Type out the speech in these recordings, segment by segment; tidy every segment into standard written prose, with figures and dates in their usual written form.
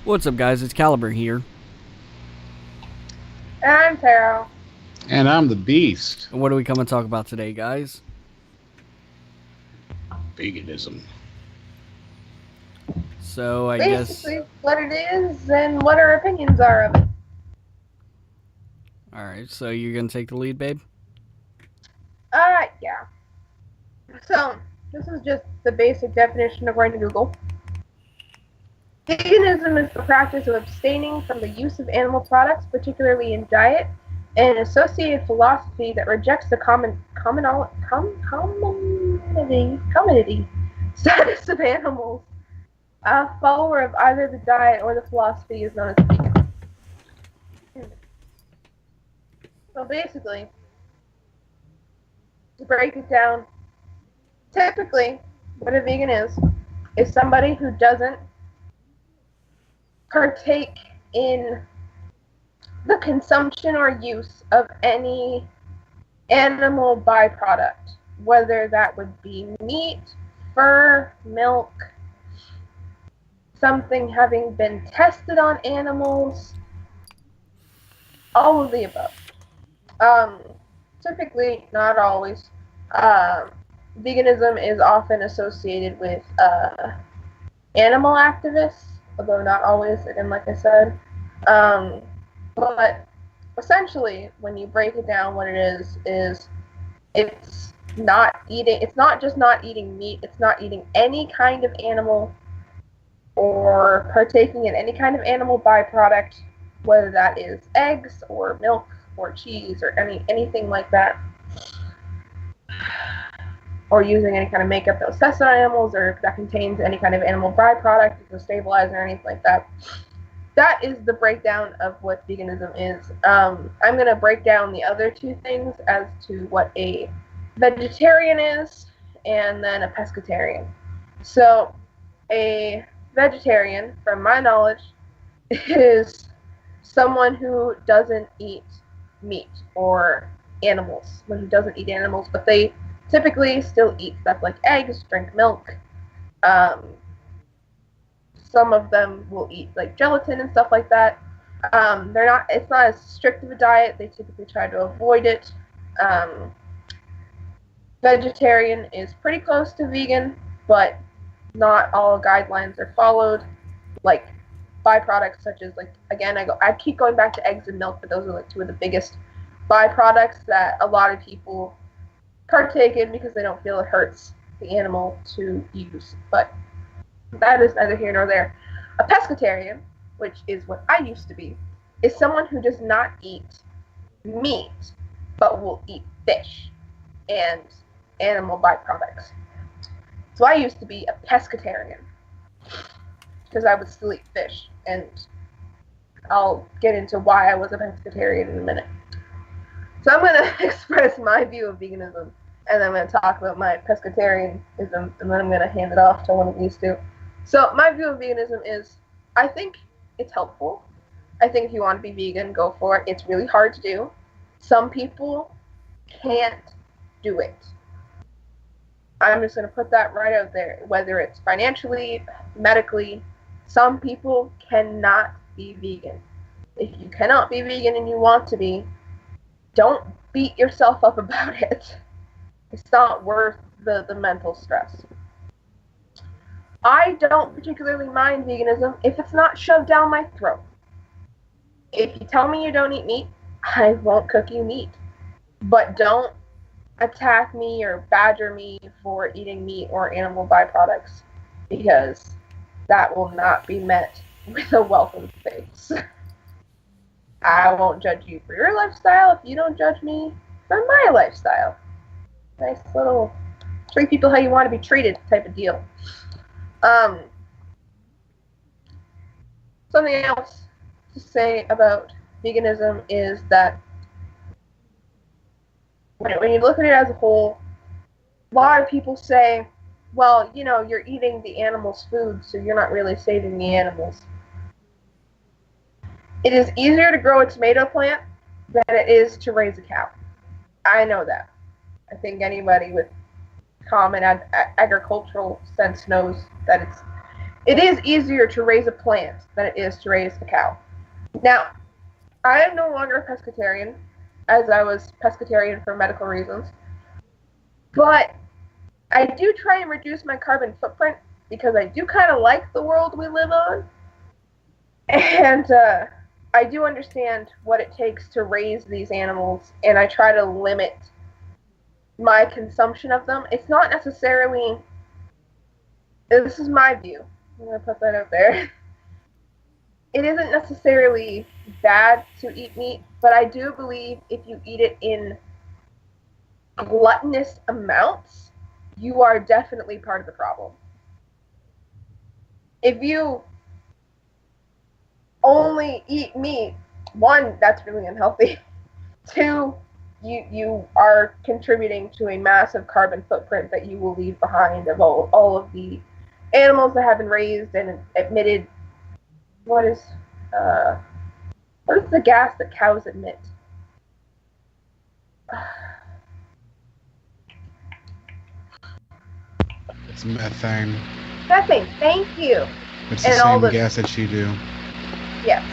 What's up, guys? It's Caliber here. And I'm Taro. And I'm the beast. And what do we come and talk about today, guys? Veganism. So, I guess. Basically, what it is and what our opinions are of it. Alright, so you're gonna take the lead, babe? Yeah. So, this is just the basic definition according to Google. Veganism is the practice of abstaining from the use of animal products, particularly in diet, and an associated philosophy that rejects the commodity status of animals. A follower of either the diet or the philosophy is known as vegan. So basically, to break it down, typically what a vegan is somebody who doesn't partake in the consumption or use of any animal byproduct, whether that would be meat, fur, milk, something having been tested on animals, all of the above. Typically, not always, veganism is often associated with animal activists, although not always, again, like I said. But essentially, when you break it down, what it is it's not just not eating meat, it's not eating any kind of animal or partaking in any kind of animal byproduct, whether that is eggs or milk or cheese or anything like that, or using any kind of makeup that was tested on animals or that contains any kind of animal byproduct as a stabilizer or anything like that. That is the breakdown of what veganism is. I'm going to break down the other two things as to what a vegetarian is and then a pescatarian. So a vegetarian, from my knowledge, is someone who doesn't eat meat or animals, someone who doesn't eat animals, but they typically still eat stuff like eggs, drink milk. Some of them will eat like gelatin and stuff like that. It's not as strict of a diet. They typically try to avoid it. Vegetarian is pretty close to vegan, but not all guidelines are followed. Like byproducts such as, like, again, I keep going back to eggs and milk, but those are like two of the biggest byproducts that a lot of people partake in because they don't feel it hurts the animal to use. But that is neither here nor there. A pescatarian, which is what I used to be, is someone who does not eat meat but will eat fish and animal byproducts. So I used to be a pescatarian because I would still eat fish, and I'll get into why I was a pescatarian in a minute. So I'm going to express my view of veganism, and then I'm going to talk about my pescatarianism, and then I'm going to hand it off to one of these two. So my view of veganism is, I think it's helpful. I think if you want to be vegan, go for it. It's really hard to do. Some people can't do it. I'm just going to put that right out there. Whether it's financially, medically, some people cannot be vegan. If you cannot be vegan and you want to be, don't beat yourself up about it. It's not worth the mental stress. I don't particularly mind veganism if it's not shoved down my throat. If you tell me you don't eat meat, I won't cook you meat. But don't attack me or badger me for eating meat or animal byproducts, because that will not be met with a welcome face. I won't judge you for your lifestyle if you don't judge me for my lifestyle. Nice little treat people how you want to be treated type of deal. Something else to say about veganism is that when you look at it as a whole, a lot of people say, well, you're eating the animal's food, so you're not really saving the animals. It is easier to grow a tomato plant than it is to raise a cow. I know that. I think anybody with common agricultural sense knows that it is easier to raise a plant than it is to raise a cow. Now, I am no longer a pescatarian, as I was pescatarian for medical reasons, but I do try and reduce my carbon footprint because I do kind of like the world we live on, and I do understand what it takes to raise these animals, and I try to limit my consumption of them. It's not necessarily, this is my view, I'm going to put that out there. It isn't necessarily bad to eat meat, but I do believe if you eat it in gluttonous amounts, you are definitely part of the problem. If you only eat meat, one, that's really unhealthy. Two, you are contributing to a massive carbon footprint that you will leave behind of all of the animals that have been raised and emitted. What is the gas that cows emit? It's methane. Methane, thank you. It's the And all same the- gas that you do. Yes.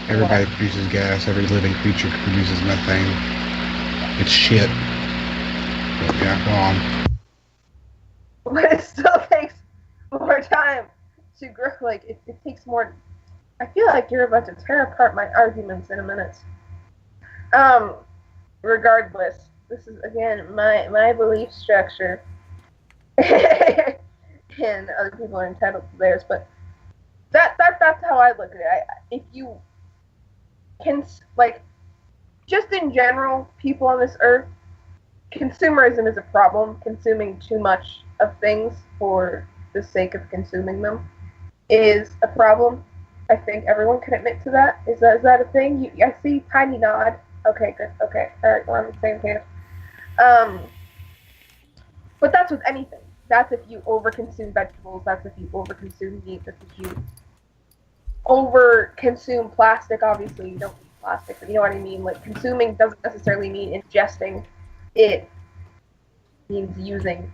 Everybody produces gas. Every living creature produces methane. It's shit. But yeah, go on. But it still takes more time to grow. Like, it takes more. I feel like you're about to tear apart my arguments in a minute. Regardless, this is, again, my belief structure. And other people are entitled to theirs, but that's how I look at it. If you can, like, just in general, people on this earth, consumerism is a problem. Consuming too much of things for the sake of consuming them is a problem. I think everyone can admit to that. Is that a thing? I see tiny nod. Okay, good. Okay, all right, we're on the same page. But that's with anything. That's if you overconsume vegetables. That's if you overconsume meat. That's if you overconsume plastic. Obviously, you don't eat plastic, but you know what I mean. Like, consuming doesn't necessarily mean ingesting. It means using.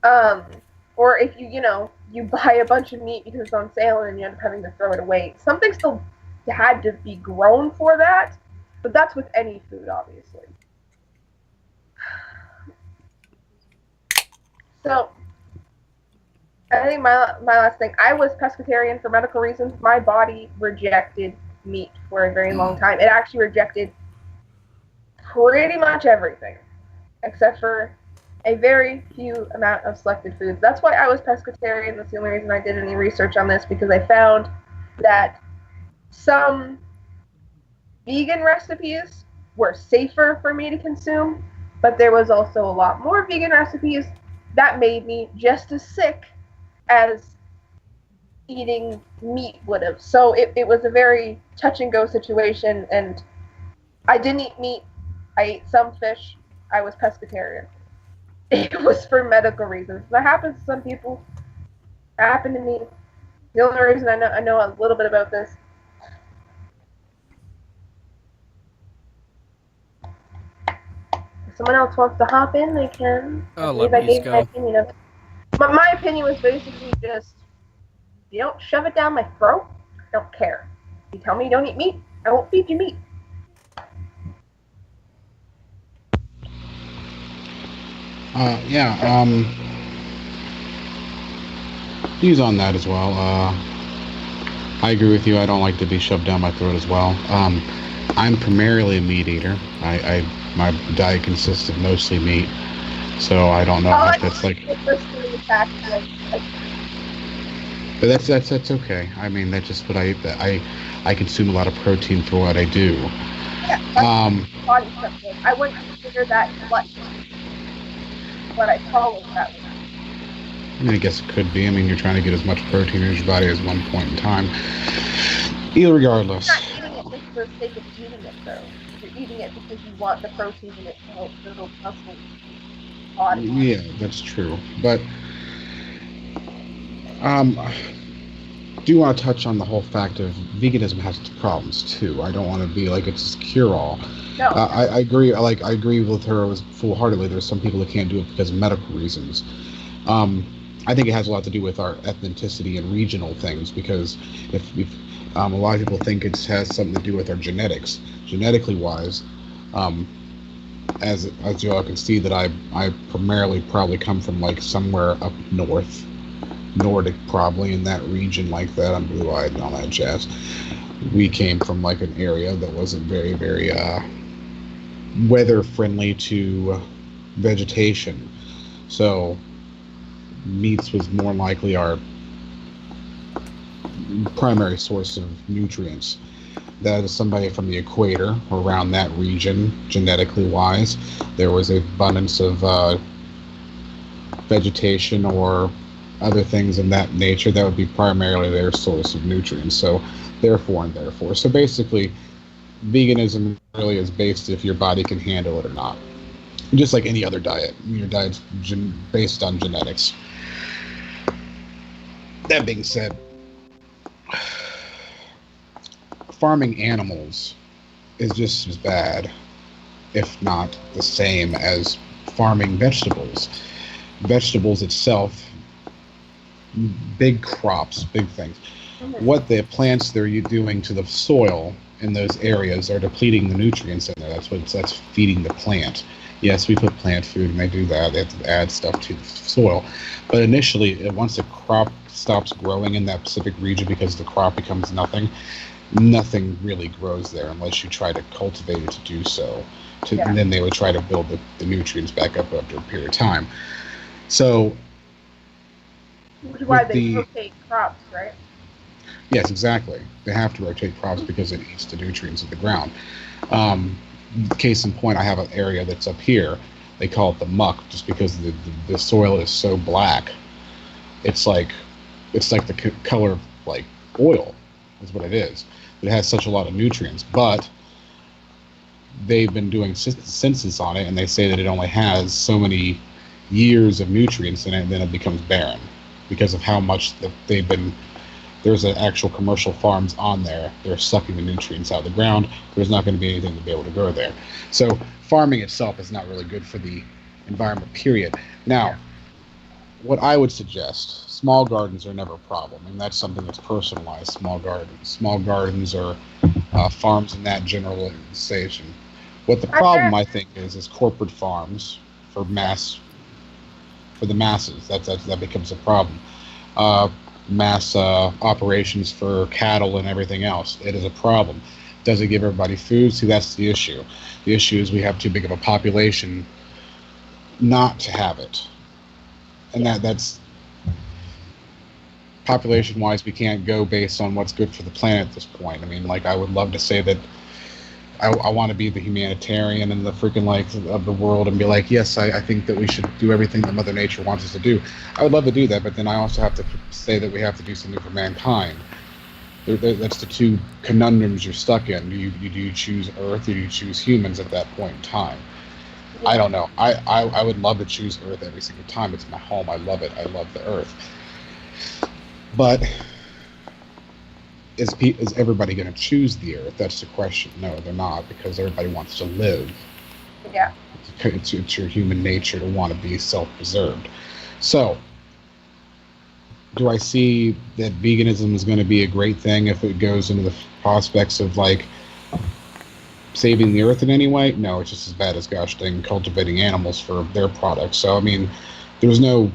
Or if you buy a bunch of meat because it's on sale and you end up having to throw it away. Something still had to be grown for that, but that's with any food, obviously. So, I think my last thing, I was pescatarian for medical reasons. My body rejected meat for a very long time. It actually rejected pretty much everything, except for a very few amount of selected foods. That's why I was pescatarian. That's the only reason I did any research on this, because I found that some vegan recipes were safer for me to consume, but there was also a lot more vegan recipes that made me just as sick as eating meat would have. So it was a very touch and go situation, and I didn't eat meat. I ate some fish. I was pescatarian. It was for medical reasons. That happens to some people. It happened to me. The only reason I know a little bit about this. If someone else wants to hop in, they can. Oh, I believe let I me gave my go. opinion of it. But my opinion was basically just, you don't shove it down my throat, I don't care. You tell me you don't eat meat, I won't feed you meat. Views on that as well. I agree with you. I don't like to be shoved down my throat as well. I'm primarily a meat eater. My diet consists of mostly meat, so I don't know if that's like. But that's okay. I mean, that's just what I consume a lot of protein for what I do. Yeah, that's body structure. I wouldn't consider that what I follow that way. I mean, I guess it could be. I mean, you're trying to get as much protein in your body as one point in time. Regardless. You're not eating it just for the sake of eating it, though. You're eating it because you want the protein in it to help build muscle body. Yeah, that's true. But do want to touch on the whole fact of veganism has its problems too. I don't want to be like it's a cure-all. No. I agree. I agree with her full-heartedly. There's some people that can't do it because of medical reasons. I think it has a lot to do with our ethnicity and regional things, because if a lot of people think it has something to do with our genetics, genetically wise. Um, as you all can see, that I primarily probably come from like somewhere up north, Nordic, probably in that region like that. I'm blue-eyed and all that jazz. We came from like an area that wasn't very, very weather friendly to vegetation, so meats was more likely our primary source of nutrients. That is somebody from the equator, around that region, genetically wise, there was an abundance of vegetation or other things in that nature. That would be primarily their source of nutrients. So therefore. So basically, veganism really is based if your body can handle it or not. Just like any other diet. Your diet's based on genetics. That being said, farming animals is just as bad, if not the same, as farming vegetables. Vegetables itself, big crops, big things. What the plants they're doing to the soil in those areas are depleting the nutrients in there. That's feeding the plant. Yes, we put plant food and they do that. They have to add stuff to the soil. But initially, once a crop stops growing in that specific region because the crop becomes nothing really grows there unless you try to cultivate it to do so. And then they would try to build the nutrients back up after a period of time. So, which is why they rotate crops, right? Yes, exactly. They have to rotate crops because it eats the nutrients of the ground. Case in point, I have an area that's up here. They call it the muck, just because the soil is so black. It's like the color of like oil, is what it is. It has such a lot of nutrients, but they've been doing census on it, and they say that it only has so many years of nutrients in it, and then it becomes barren because of how much they've been. There's actual commercial farms on there. They're sucking the nutrients out of the ground. There's not going to be anything to be able to grow there. So farming itself is not really good for the environment, period. Now, what I would suggest, small gardens are never a problem, and that's something that's personalized, small gardens. Small gardens are farms in that generalization. What the problem, I think, is corporate farms for the masses. That becomes a problem. Mass operations for cattle and everything else. It is a problem. Does it give everybody food? See, that's the issue. The issue is we have too big of a population not to have it. And that's population-wise, we can't go based on what's good for the planet at this point. I mean, like, I would love to say that I want to be the humanitarian and the freaking like of the world and be like, yes, I think that we should do everything that Mother Nature wants us to do. I would love to do that, but then I also have to say that we have to do something for mankind. That's the two conundrums you're stuck in. Do you choose Earth, or do you choose humans at that point in time? I don't know. I would love to choose Earth every single time. It's my home. I love it. I love the Earth. But is everybody going to choose the Earth? That's the question. No, they're not, because everybody wants to live. Yeah. It's your human nature to want to be self-preserved. So, do I see that veganism is going to be a great thing if it goes into the prospects of like saving the Earth in any way? No, it's just as bad as gosh dang cultivating animals for their products. So, I mean, there's no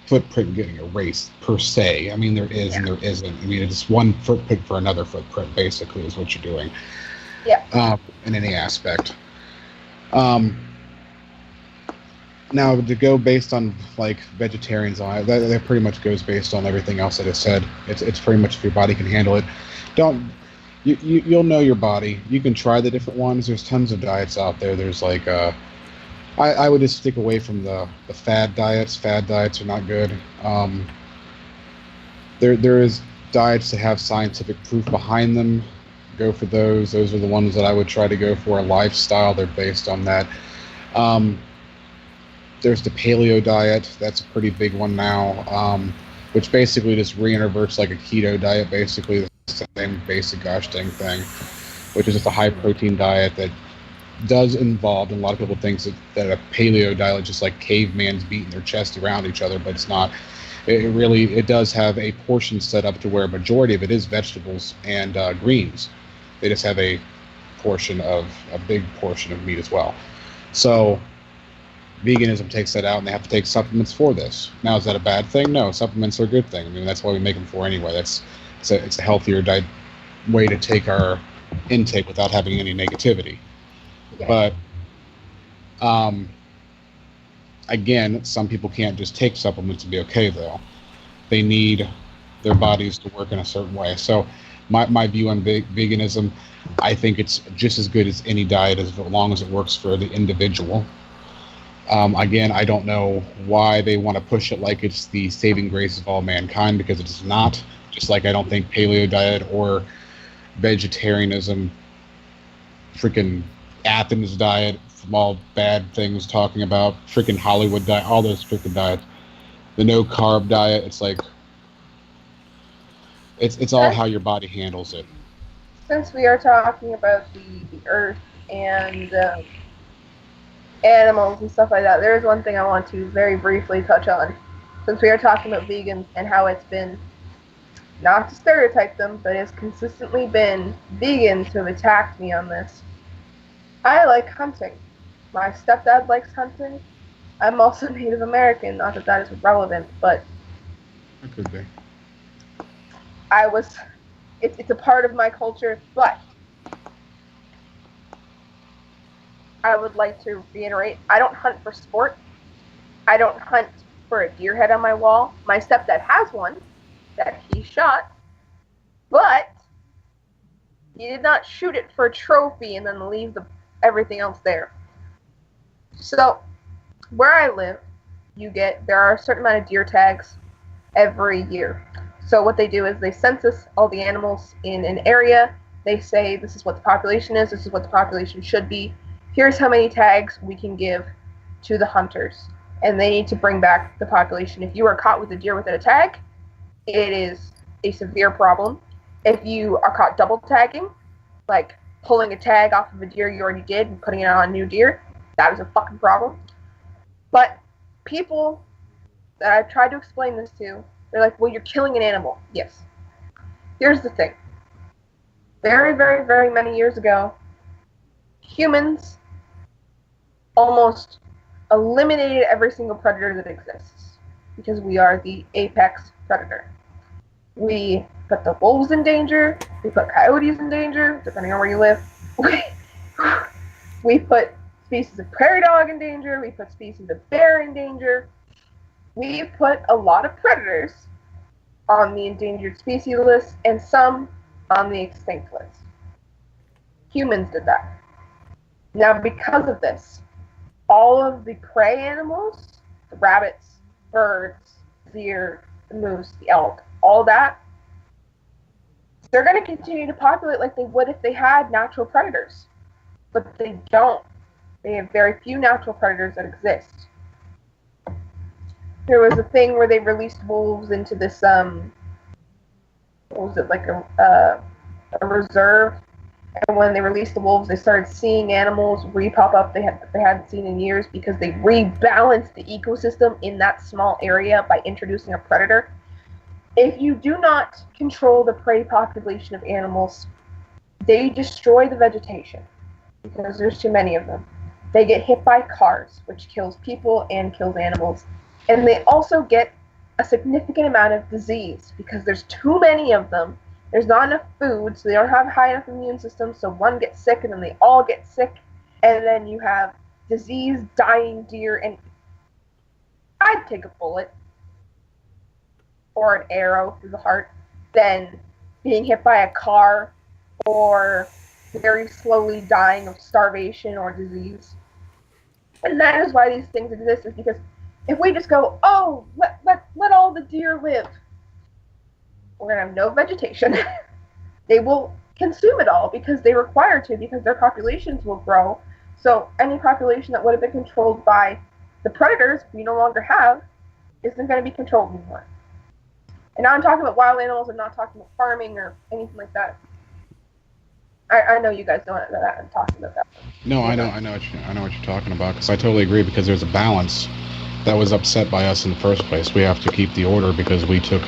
footprint getting erased per se. I mean, there is and there isn't. I mean, it's one footprint for another footprint, basically, is what you're doing. Yeah. In any aspect. Now, to go based on like vegetarians on it, that pretty much goes based on everything else that I said. It's pretty much if your body can handle it. You'll know your body. You can try the different ones. There's tons of diets out there. There's like I would just stick away from the fad diets. Fad diets are not good. There is diets that have scientific proof behind them. Go for those. Those are the ones that I would try to go for. A lifestyle, they're based on that. There's the paleo diet. That's a pretty big one now, which basically just reinverts like a keto diet, basically the same basic gosh dang thing, which is just a high protein diet that does involve, and a lot of people think that a paleo diet is just like caveman's beating their chest around each other, but it's not. It does have a portion set up to where a majority of it is vegetables and greens. They just have a big portion of meat as well. So veganism takes that out, and they have to take supplements for this. Now, is that a bad thing? No, supplements are a good thing. I mean, that's why we make them for anyway. It's a healthier way to take our intake without having any negativity. Yeah. But again, some people can't just take supplements to be okay, though. They need their bodies to work in a certain way. So my view on veganism, I think it's just as good as any diet as long as it works for the individual. Again, I don't know why they want to push it like it's the saving grace of all mankind, because it's not. Just like I don't think paleo diet or vegetarianism, freaking Athens diet, from all bad things talking about, freaking Hollywood diet, all those freaking diets, the no carb diet, it's like, it's all how your body handles it. Since we are talking about the earth and animals and stuff like that, there is one thing I want to very briefly touch on. Since we are talking about vegans and how it's been, not to stereotype them, but it's consistently been vegans who have attacked me on this. I like hunting. My stepdad likes hunting. I'm also Native American, not that that is relevant, but It could be. it's a part of my culture, but I would like to reiterate, I don't hunt for sport. I don't hunt for a deer head on my wall. My stepdad has one that he shot, but he did not shoot it for a trophy and then leave everything else there. So, where I live, there are a certain amount of deer tags every year. So what they do is they census all the animals in an area. They say this is what the population is, this is what the population should be. Here's how many tags we can give to the hunters. And they need to bring back the population. If you are caught with a deer without a tag, it is a severe problem. If you are caught double tagging, like pulling a tag off of a deer you already did and putting it on a new deer, that is a fucking problem. But people that I've tried to explain this to, they're like, well, you're killing an animal. Yes. Here's the thing. Very, very, very many years ago, humans almost eliminated every single predator that exists because we are the apex predator. We put the wolves in danger. We put coyotes in danger, depending on where you live. We put species of prairie dog in danger. We put species of bear in danger. We put a lot of predators on the endangered species list and some on the extinct list. Humans did that. Now, because of this, all of the prey animals, the rabbits, birds, deer, the moose, the elk, all that, they're going to continue to populate like they would if they had natural predators. But they don't. They have very few natural predators that exist. There was a thing where they released wolves into this, what was it, like a reserve. And when they released the wolves, they started seeing animals re-pop up they hadn't seen in years because they rebalanced the ecosystem in that small area by introducing a predator. If you do not control the prey population of animals, they destroy the vegetation because there's too many of them. They get hit by cars, which kills people and kills animals. And they also get a significant amount of disease because there's too many of them. There's not enough food, so they don't have a high enough immune system, so one gets sick and then they all get sick. And then you have disease, dying deer, and I'd take a bullet or an arrow through the heart than being hit by a car or very slowly dying of starvation or disease. And that is why these things exist, is because if we just go, oh, let all the deer live, we're going to have no vegetation. They will consume it all because they require to, because their populations will grow. So any population that would have been controlled by the predators we no longer have isn't going to be controlled anymore. And now I'm talking about wild animals. I'm not talking about farming or anything like that. I know you guys know what I'm talking about. No, I know what you're talking about, because I totally agree, because there's a balance that was upset by us in the first place. We have to keep the order because we took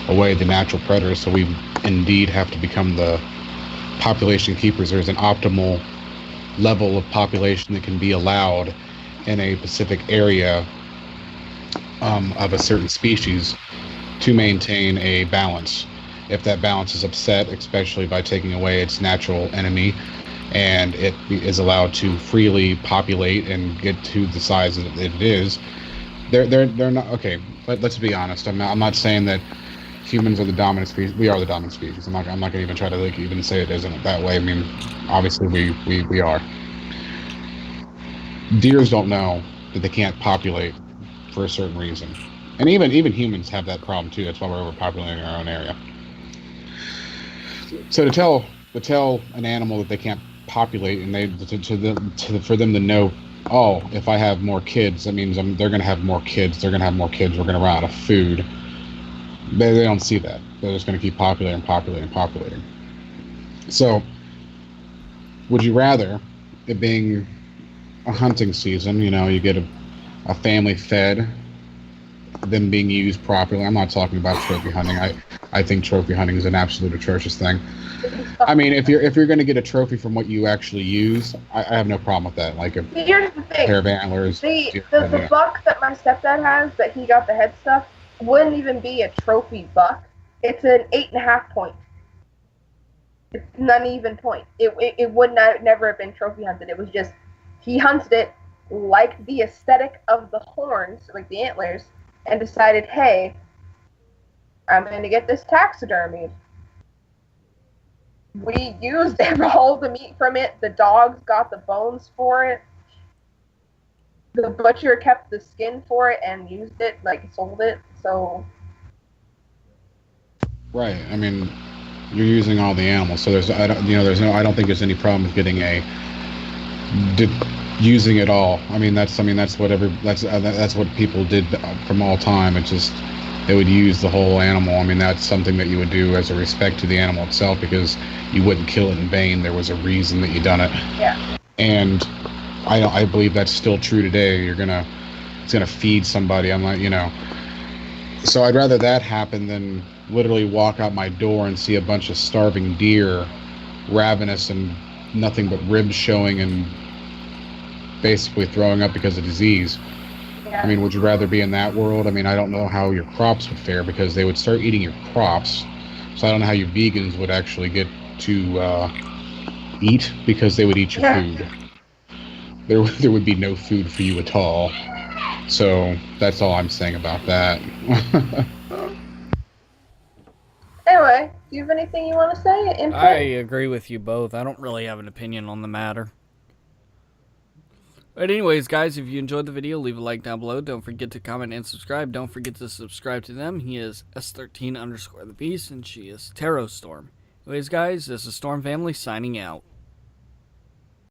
away the natural predators, so we indeed have to become the population keepers. There's an optimal level of population that can be allowed in a specific area of a certain species to maintain a balance. If that balance is upset, especially by taking away its natural enemy, and it is allowed to freely populate and get to the size that it is, they're not okay. Let's be honest. I'm not saying that humans are the dominant species. We are the dominant species. I'm not gonna even try to even say it isn't that way. I mean, obviously we are. Deers don't know that they can't populate for a certain reason, and even humans have that problem too. That's why we're overpopulating our own area. So to tell an animal that they can't populate, and for them to know, oh, if I have more kids, that means they're going to have more kids. They're going to have more kids. We're going to run out of food. They don't see that. They're just going to keep populating. So, would you rather it being a hunting season? You get a family fed, them being used properly. I'm not talking about trophy hunting. I think trophy hunting is an absolute atrocious thing. I mean, if you're going to get a trophy from what you actually use, I have no problem with that. Like Here's the thing. pair of antlers. The buck that my stepdad has, that he got the head stuff, wouldn't even be a trophy buck. It's an 8.5 point. It's not even point. It would never have been trophy hunted. It was just, he hunted it, liked the aesthetic of the horns, like the antlers, and decided, hey, I'm going to get this taxidermied. We used all the meat from it. The dogs got the bones for it. The butcher kept the skin for it and used it, like sold it. So, right. I mean, you're using all the animals, so I don't think there's any problem with getting using it all. I mean, that's what people did from all time. It's just they would use the whole animal. I mean, that's something that you would do as a respect to the animal itself, because you wouldn't kill it in vain. There was a reason that you done it. Yeah. And I believe that's still true today. It's gonna feed somebody. I'm like, so I'd rather that happen than literally walk out my door and see a bunch of starving deer, ravenous and nothing but ribs showing and basically throwing up because of disease. Yeah. I mean, would you rather be in that world? I mean, I don't know how your crops would fare, because they would start eating your crops. So I don't know how you vegans would actually get to eat, because they would eat your food. There would be no food for you at all. So that's all I'm saying about that. Anyway, do you have anything you want to say? Input? I agree with you both. I don't really have an opinion on the matter. But anyways, guys, if you enjoyed the video, leave a like down below. Don't forget to comment and subscribe. Don't forget to subscribe to them. He is S13_the Beast, and she is Tarot Storm. Anyways, guys, this is Storm Family signing out.